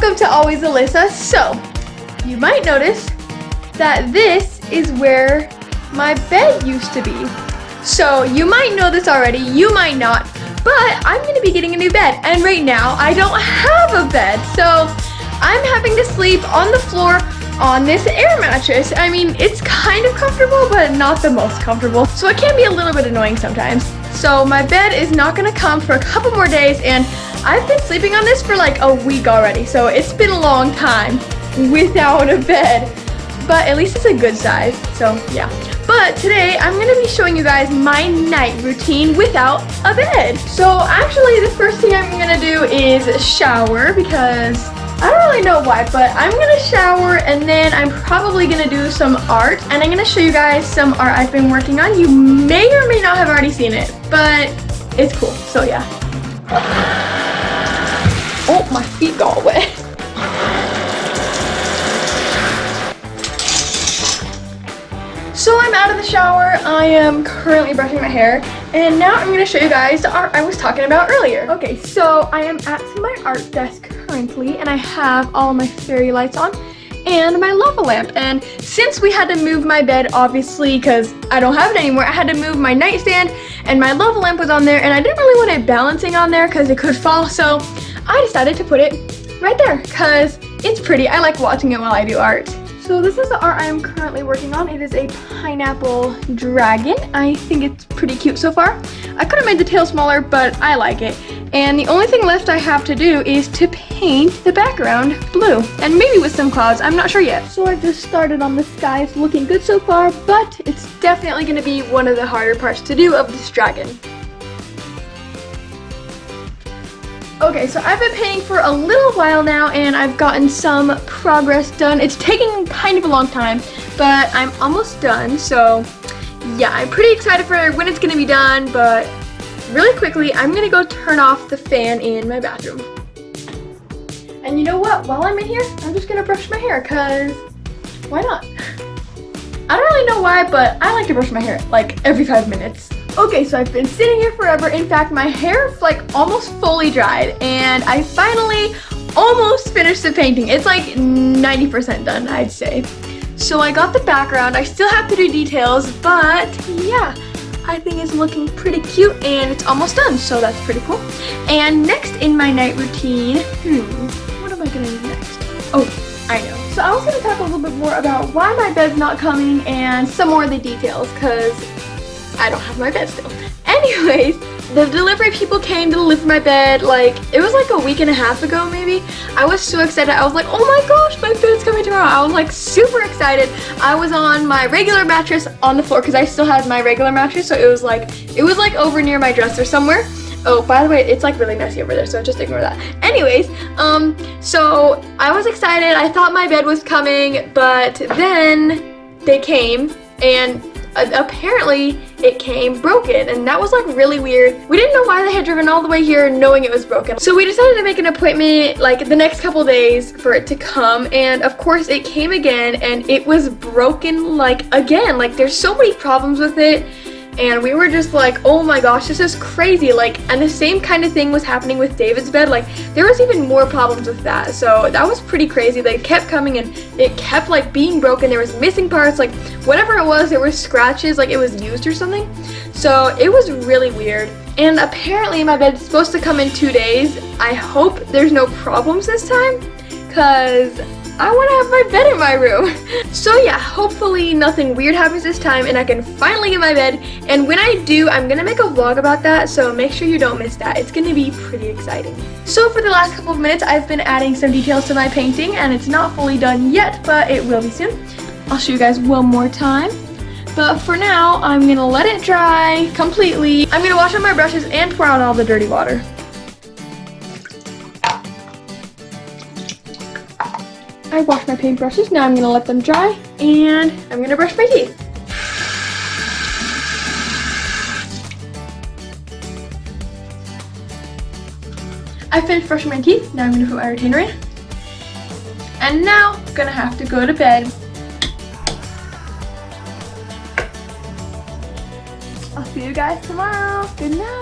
welcome to Always Alyssa. So, you might notice that this is where my bed used to be. So, you might know this already, you might not, but I'm gonna be getting a new bed. And right now, I don't have a bed. So, I'm having to sleep on the floor on this air mattress. I mean, it's kind of comfortable, but not the most comfortable. So, it can be a little bit annoying sometimes. So, my bed is not gonna come for a couple more days, and I've been sleeping on this for like a week already, so it's been a long time without a bed, but at least it's a good size, so yeah. But today, I'm gonna be showing you guys my night routine without a bed. So actually, the first thing I'm gonna do is shower, because I don't really know why, but I'm gonna shower, and then I'm probably gonna do some art, and I'm gonna show you guys some art I've been working on. You may or may not have already seen it, but it's cool, so yeah. Oh, my feet got all wet. So I'm out of the shower. I am currently brushing my hair, and now I'm going to show you guys the art I was talking about earlier. Okay, so I am at my art desk currently, and I have all my fairy lights on and my lava lamp. And since we had to move my bed, obviously, because I don't have it anymore, I had to move my nightstand, and my lava lamp was on there, and I didn't really want it balancing on there because it could fall, so I decided to put it right there because it's pretty. I like watching it while I do art. So this is the art I am currently working on. It is a pineapple dragon. I think it's pretty cute so far. I could have made the tail smaller, but I like it. And the only thing left I have to do is to paint the background blue, and maybe with some clouds, I'm not sure yet. So I've just started on the sky. It's looking good so far, but it's definitely gonna be one of the harder parts to do of this dragon. Okay, so I've been painting for a little while now, and I've gotten some progress done. It's taking kind of a long time, but I'm almost done, so yeah, I'm pretty excited for when it's gonna be done, but really quickly, I'm gonna go turn off the fan in my bathroom. And you know what? While I'm in here, I'm just gonna brush my hair, cause why not? I don't really know why, but I like to brush my hair like every 5 minutes. Okay, so I've been sitting here forever. In fact, my hair's like almost fully dried, and I finally almost finished the painting. It's like 90% done, I'd say. So I got the background. I still have to do details, but yeah, I think it's looking pretty cute, and it's almost done, so that's pretty cool. And next in my night routine, what am I gonna do next? Oh, I know. So I was gonna talk a little bit more about why my bed's not coming and some more of the details, because I don't have my bed still. Anyways, the delivery people came to deliver my bed, like, it was like a week and a half ago maybe. I was so excited. I was like, oh my gosh, my bed's coming tomorrow. I was like super excited. I was on my regular mattress on the floor because I still had my regular mattress, so it was like over near my dresser somewhere. Oh, by the way, it's like really messy over there, so just ignore that. Anyways, so I was excited. I thought my bed was coming, but then they came, and apparently it came broken, and that was like really weird. We didn't know why they had driven all the way here knowing it was broken. So we decided to make an appointment like the next couple days for it to come, and of course it came again, and it was broken like again. Like, there's so many problems with it, and we were just like, oh my gosh, this is crazy. Like, and the same kind of thing was happening with David's bed. Like, there was even more problems with that, so that was pretty crazy. They kept coming, and it kept like being broken. There was missing parts, like whatever it was, there were scratches, like it was used or something. So it was really weird. And apparently my bed's supposed to come in 2 days. I hope there's no problems this time, because I want to have my bed in my room. So yeah, hopefully nothing weird happens this time, and I can finally get my bed. And when I do, I'm gonna make a vlog about that, so make sure you don't miss that. It's gonna be pretty exciting. So for the last couple of minutes, I've been adding some details to my painting, and it's not fully done yet, but it will be soon. I'll show you guys one more time. But for now, I'm gonna let it dry completely. I'm gonna wash out my brushes and pour out all the dirty water. I washed my paintbrushes. Now I'm gonna let them dry, and I'm gonna brush my teeth. I finished brushing my teeth. Now I'm gonna put my retainer in. And now I'm gonna have to go to bed. I'll see you guys tomorrow. Good night.